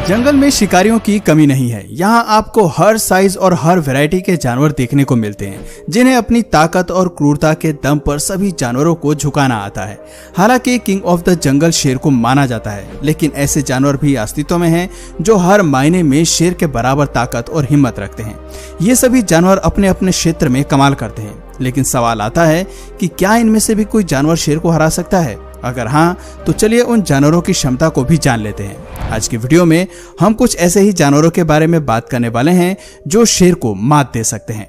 जंगल में शिकारियों की कमी नहीं है। यहाँ आपको हर साइज और हर वैरायटी के जानवर देखने को मिलते हैं, जिन्हें अपनी ताकत और क्रूरता के दम पर सभी जानवरों को झुकाना आता है। हालांकि किंग ऑफ द जंगल शेर को माना जाता है, लेकिन ऐसे जानवर भी अस्तित्व में हैं जो हर मायने में शेर के बराबर ताकत और हिम्मत रखते हैं। ये सभी जानवर अपने अपने क्षेत्र में कमाल करते हैं, लेकिन सवाल आता है कि क्या इनमें से भी कोई जानवर शेर को हरा सकता है? अगर हाँ, तो चलिए उन जानवरों की क्षमता को भी जान लेते हैं। आज की वीडियो में हम कुछ ऐसे ही जानवरों के बारे में बात करने वाले हैं जो शेर को मात दे सकते हैं।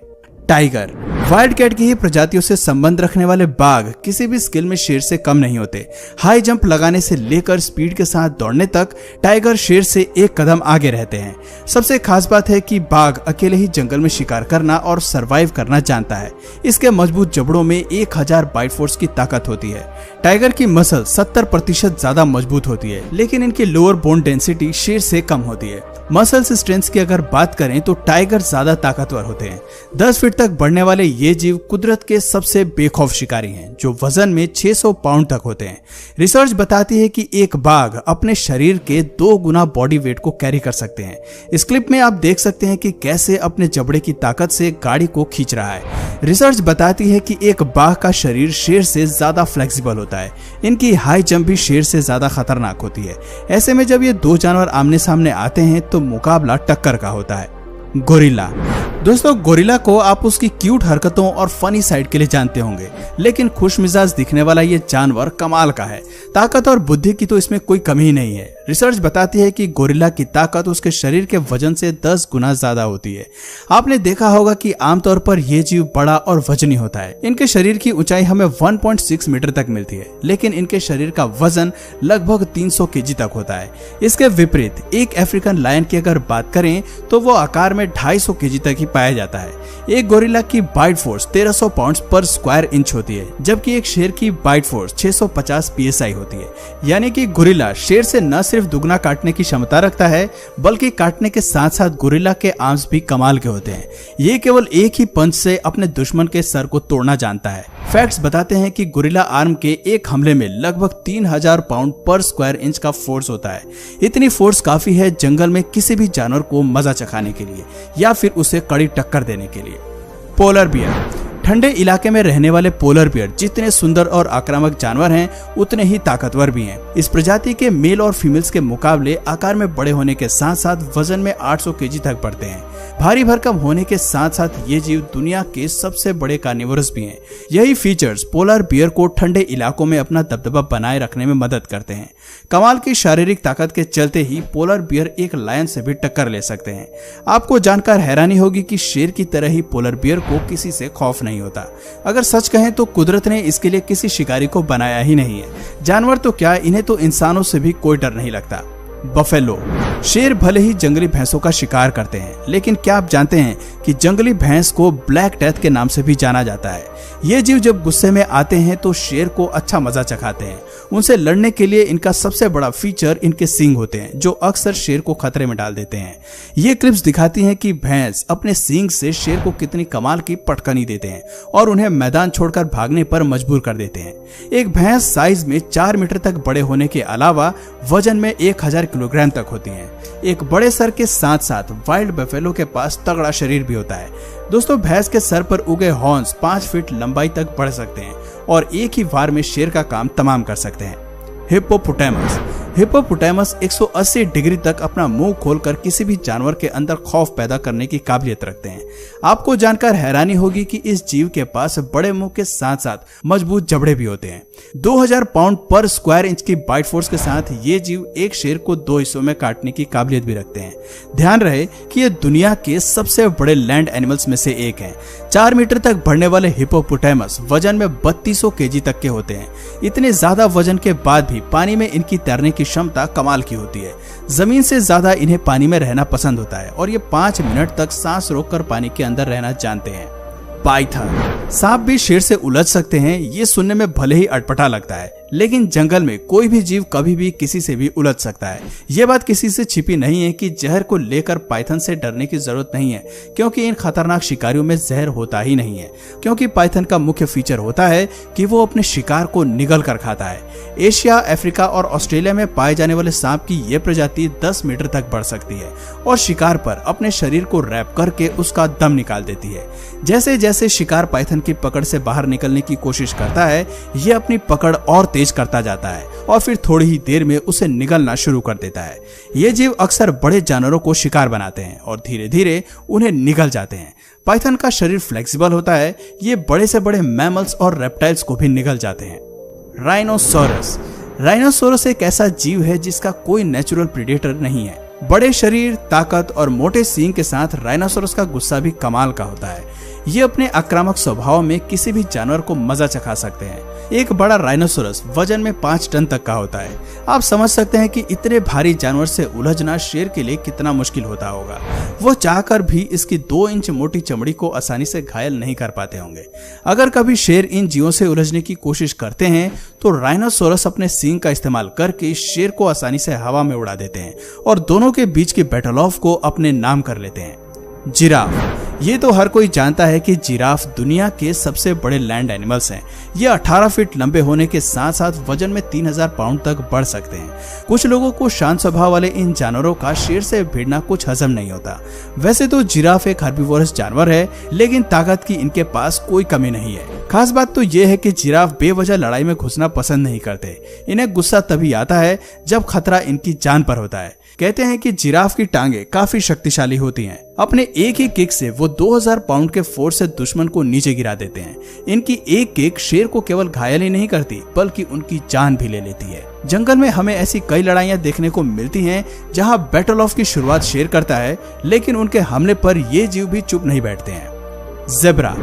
टाइगर। वाइल्ड कैट की ही प्रजातियों से संबंध रखने वाले बाघ किसी भी स्किल में शेर से कम नहीं होते। हाई जंप लगाने से लेकर स्पीड के साथ दौड़ने तक टाइगर शेर से एक कदम आगे रहते हैं। सबसे खास बात है कि बाघ अकेले ही जंगल में शिकार करना और सरवाइव करना जानता है। इसके मजबूत जबड़ों में 1000 बाइट फोर्स की ताकत होती है। टाइगर की मसल 70% ज्यादा मजबूत होती है, लेकिन इनकी लोअर बोन डेंसिटी शेर से कम होती है। मसल्स स्ट्रेंथ की अगर बात करें तो टाइगर ज्यादा ताकतवर होते हैं। 10 फीट तक बढ़ने वाले ये जीव कुदरत के सबसे बेखौफ शिकारी हैं, जो वजन में 600 पाउंड तक होते हैं। रिसर्च बताती है कि एक बाघ अपने शरीर के 2 गुना बॉडी वेट को कैरी कर सकते हैं। इस क्लिप में आप देख सकते हैं कि कैसे अपने जबड़े की ताकत से गाड़ी को खींच रहा है। रिसर्च बताती है कि एक बाघ का शरीर शेर से ज्यादा फ्लेक्सिबल होता है। इनकी हाई जंप भी शेर से ज्यादा खतरनाक होती है। ऐसे में जब ये 2 जानवर आमने सामने आते हैं तो मुकाबला टक्कर का होता है। गोरिल्ला। दोस्तों, गोरिल्ला को आप उसकी क्यूट हरकतों और फनी साइड के लिए जानते होंगे, लेकिन खुशमिजाज दिखने वाला ये जानवर कमाल का है। ताकत और बुद्धि की तो इसमें कोई कमी ही नहीं है। रिसर्च बताती है कि गोरिल्ला की ताकत उसके शरीर के वजन से 10 गुना ज्यादा होती है। आपने देखा होगा कि आमतौर पर यह जीव बड़ा और वजनी होता है। इनके शरीर की ऊंचाई हमें 1.6 मीटर तक मिलती है, लेकिन इनके शरीर का वजन लगभग 300 केजी तक होता है। इसके विपरीत एक अफ्रीकन लायन की अगर बात करें तो वो आकार में 250 केजी तक ही पाया जाता है। एक गोरिल्ला की बाइट फोर्स 1300 पाउंड पर स्क्वायर इंच होती है, जबकि एक शेर की बाइट फोर्स 650 psi होती है। यानी कि गोरिल्ला शेर से न सिर्फ दुगना काटने की क्षमता रखता है, बल्कि काटने के साथ साथ गोरिल्ला के आर्म्स भी कमाल के होते हैं। ये केवल एक ही पंच से अपने दुश्मन के सर को तोड़ना जानता है। फैक्ट्स बताते हैं कि गोरिल्ला आर्म के एक हमले में लगभग 3000 पाउंड पर स्क्वायर इंच का फोर्स होता है। इतनी फोर्स काफी है जंगल में किसी भी जानवर को मजा चखाने के लिए या फिर उसे कड़ी टक्कर देने के लिए। Polar bear. ठंडे इलाके में रहने वाले पोलर बियर जितने सुंदर और आक्रामक जानवर हैं, उतने ही ताकतवर भी हैं। इस प्रजाति के मेल और फीमेल्स के मुकाबले आकार में बड़े होने के साथ साथ वजन में 800 केजी तक बढ़ते हैं। भारी भरकम होने के साथ साथ ये जीव दुनिया के सबसे बड़े कार्निवोरस भी हैं। यही फीचर्स पोलर बियर को ठंडे इलाकों में अपना दबदबा बनाए रखने में मदद करते हैं। कमाल की शारीरिक ताकत के चलते ही पोलर बियर एक लायन से भी टक्कर ले सकते हैं। आपको जानकर हैरानी होगी कि शेर की तरह ही पोलर बियर को किसी से खौफ नहीं होता। अगर सच कहें तो कुदरत ने इसके लिए किसी शिकारी को बनाया ही नहीं है। जानवर तो क्या, इन्हें तो इंसानों से भी कोई डर नहीं लगता। बफेलो। शेर भले ही जंगली भैंसों का शिकार करते हैं, लेकिन क्या आप जानते हैं कि जंगली भैंस को ब्लैक डेथ के नाम से भी जाना जाता है। ये जीव जब गुस्से में आते हैं तो शेर को अच्छा मजा चखाते हैं। उनसे लड़ने के लिए इनका सबसे बड़ा फीचर इनके सींग होते हैं, जो अक्सर शेर को खतरे में डाल देते हैं। ये क्लिप्स दिखाती हैं कि भैंस अपने सींग से शेर को कितनी कमाल की पटकनी देते हैं और उन्हें मैदान छोड़कर भागने पर मजबूर कर देते हैं। एक भैंस साइज में 4 मीटर तक बड़े होने के अलावा वजन में 1000 किलोग्राम तक होती हैं। एक बड़े सर के साथ साथ वाइल्ड बफेलो के पास तगड़ा शरीर भी होता है। दोस्तों, भैंस के सर पर उगे हॉर्न्स 5 फीट लंबाई तक बढ़ सकते हैं और एक ही वार में शेर का काम तमाम कर सकते हैं। हिप्पोपोटामस। हिप्पोपोटामस 180 डिग्री तक अपना मुंह खोलकर किसी भी जानवर के अंदर खौफ पैदा करने की काबिलियत रखते हैं। आपको जानकर हैरानी होगी कि इस जीव के पास बड़े मुंह के साथ साथ मजबूत जबड़े भी होते हैं। 2000 पाउंड पर स्क्वायर इंच की बाइट फोर्स के साथ ये जीव एक शेर को 2 हिस्सों में काटने की काबिलियत भी रखते हैं। ध्यान रहे कि ये दुनिया के सबसे बड़े लैंड एनिमल्स में से एक है। 4 मीटर तक बढ़ने वाले हिप्पोपोटामस वजन में 3200 केजी तक के होते हैं। इतने ज्यादा वजन के बाद भी पानी में इनकी तैरने की क्षमता कमाल की होती है। जमीन से ज्यादा इन्हें पानी में रहना पसंद होता है और ये 5 मिनट तक सांस रोककर पानी के अंदर रहना जानते हैं। पाइथन। सांप भी शेर से उलझ सकते हैं। ये सुनने में भले ही अटपटा लगता है, लेकिन जंगल में कोई भी जीव कभी भी किसी से भी उलझ सकता है। ये बात किसी से छिपी नहीं है कि जहर को लेकर पाइथन से डरने की जरूरत नहीं है, क्योंकि इन खतरनाक शिकारियों में जहर होता ही नहीं है। क्योंकि पाइथन का मुख्य फीचर होता है कि वो अपने शिकार को निगल कर खाता है। एशिया, अफ्रीका और ऑस्ट्रेलिया में पाए जाने वाले सांप की यह प्रजाति 10 मीटर तक बढ़ सकती है और शिकार पर अपने शरीर को रैप करके उसका दम निकाल देती है। जैसे जैसे शिकार पाइथन की पकड़ से बाहर निकलने की कोशिश करता है, ये अपनी पकड़ और तेज करता जाता है और फिर थोड़ी ही देर में उसे निगलना शुरू कर देता है। ये जीव अक्सर बड़े जानवरों को शिकार बनाते हैं और धीरे धीरे उन्हें निगल जाते हैं। पाइथन का शरीर फ्लेक्सिबल होता है, ये बड़े से बड़े मैमल्स और रेप्टाइल्स को भी निगल जाते हैं। राइनोसोरस। राइनोसोरस एक ऐसा जीव है जिसका कोई नेचुरल प्रेडेटर नहीं है। बड़े शरीर, ताकत और मोटे सींग के साथ राइनोसोरस का गुस्सा भी कमाल का होता है। ये अपने आक्रामक स्वभाव में किसी भी जानवर को मजा चखा सकते हैं। एक बड़ा राइनोसोरस वजन में 5 टन तक का होता है। आप समझ सकते हैं कि इतने भारी जानवर से उलझना शेर के लिए कितना मुश्किल होता होगा। वो चाहकर भी इसकी 2 इंच मोटी चमड़ी को आसानी से घायल नहीं कर पाते होंगे। अगर कभी शेर इन जीवों से उलझने की कोशिश करते हैं तो राइनोसोरस अपने सींग का इस्तेमाल करके शेर को आसानी से हवा में उड़ा देते हैं और दोनों के बीच की बैटल ऑफ को अपने नाम कर लेते हैं। जिराफ। ये तो हर कोई जानता है कि जिराफ दुनिया के सबसे बड़े लैंड एनिमल्स हैं। ये 18 फीट लंबे होने के साथ साथ वजन में 3000 पाउंड तक बढ़ सकते हैं। कुछ लोगों को शांत स्वभाव वाले इन जानवरों का शेर से भिड़ना कुछ हजम नहीं होता। वैसे तो जिराफ एक हर्बीवोरस जानवर है, लेकिन ताकत की इनके पास कोई कमी नहीं है। खास बात तो ये है कि जिराफ बेवजह लड़ाई में घुसना पसंद नहीं करते। इन्हें गुस्सा तभी आता है जब खतरा इनकी जान पर होता है। कहते हैं कि जिराफ की टांगे काफी शक्तिशाली होती हैं। अपने एक ही किक से वो 2000 पाउंड के फोर्स से दुश्मन को नीचे गिरा देते हैं। इनकी एक किक शेर को केवल घायल ही नहीं करती बल्कि उनकी जान भी ले लेती है। जंगल में हमें ऐसी कई लड़ाइयां देखने को मिलती हैं जहां बैटल ऑफ की शुरुआत शेर करता है, लेकिन उनके हमले पर ये जीव भी चुप नहीं बैठते हैं। Zebra.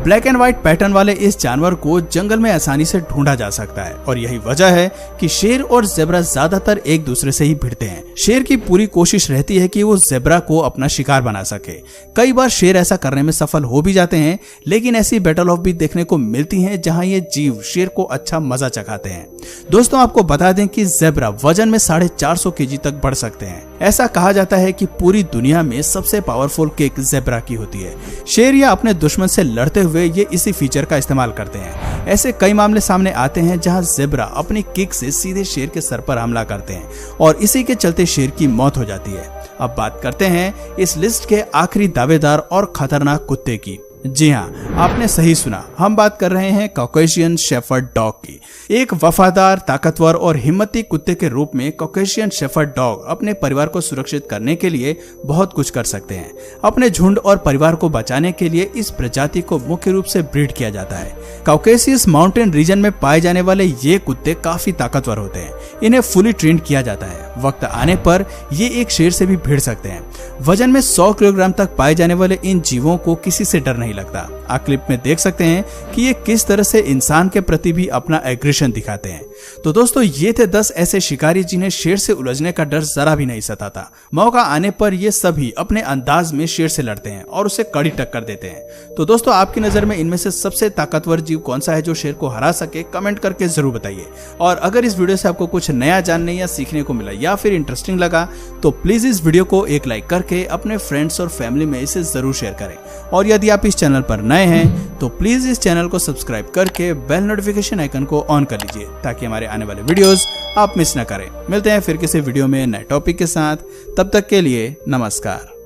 Black and white pattern वाले इस जानवर को जंगल में आसानी से ढूंढा जा सकता है और यही वजह है कि शेर और ज़ेब्रा ज्यादातर एक दूसरे से ही भिड़ते हैं। शेर की पूरी कोशिश रहती है कि वो ज़ेब्रा को अपना शिकार बना सके। कई बार शेर ऐसा करने में सफल हो भी जाते हैं, लेकिन ऐसी बैटल ऑफ भी देखने को मिलती हैं जहां ये जीव शेर को अच्छा मजा चखाते हैं। दोस्तों, आपको बता दें कि ज़ेब्रा वजन में 450 केजी तक बढ़ सकते हैं। ऐसा कहा जाता है कि पूरी दुनिया में सबसे पावरफुल किक ज़ेब्रा की होती है। शेर या अपने दुश्मन से लड़ते हुए ये इसी फीचर का इस्तेमाल करते हैं। ऐसे कई मामले सामने आते हैं जहां ज़ेब्रा अपनी किक से सीधे शेर के सर पर हमला करते हैं और इसी के चलते शेर की मौत हो जाती है। अब बात करते हैं इस लिस्ट के आखिरी दावेदार और खतरनाक कुत्ते की। जी हाँ, आपने सही सुना, हम बात कर रहे हैं कॉकेशियन शेफर्ड डॉग की। एक वफादार, ताकतवर और हिम्मती कुत्ते के रूप में कॉकेशियन शेफर्ड डॉग अपने परिवार को सुरक्षित करने के लिए बहुत कुछ कर सकते हैं। अपने झुंड और परिवार को बचाने के लिए इस प्रजाति को मुख्य रूप से ब्रीड किया जाता है। कॉकेशियस माउंटेन रीजन में पाए जाने वाले ये कुत्ते काफी ताकतवर होते हैं। इन्हें फुली ट्रेंड किया जाता है। वक्त आने पर ये एक शेर से भी भिड़ सकते हैं। वजन में 100 किलोग्राम तक पाए जाने वाले इन जीवों को किसी से डर नहीं लगता। आप क्लिप में देख सकते हैं कि ये किस तरह से इंसान के प्रति भी अपना एग्रेशन दिखाते हैं। तो दोस्तों, ये थे 10 ऐसे शिकारी जिन्हें शेर से उलझने का डर जरा भी नहीं सताता। मौका आने पर ये सभी अपने अंदाज में शेर से लड़ते हैं और उसे कड़ी टक्कर देते हैं। तो दोस्तों, आपकी नजर में इनमें से सबसे ताकतवर जीव कौन सा है जो शेर को हरा सके? कमेंट करके जरूर बताइए। और अगर इस वीडियो से आपको कुछ नया जानने या सीखने को मिला या फिर इंटरेस्टिंग लगा तो प्लीज इस वीडियो को एक लाइक करके अपने फ्रेंड्स और फैमिली में इसे जरूर शेयर करें। और यदि आप इस चैनल पर नए हैं तो प्लीज इस चैनल को सब्सक्राइब करके बेल नोटिफिकेशन आइकन को ऑन कर लीजिए ताकि हमारे आने वाले वीडियोस आप मिस न करें। मिलते हैं फिर किसी वीडियो में नए टॉपिक के साथ। तब तक के लिए नमस्कार।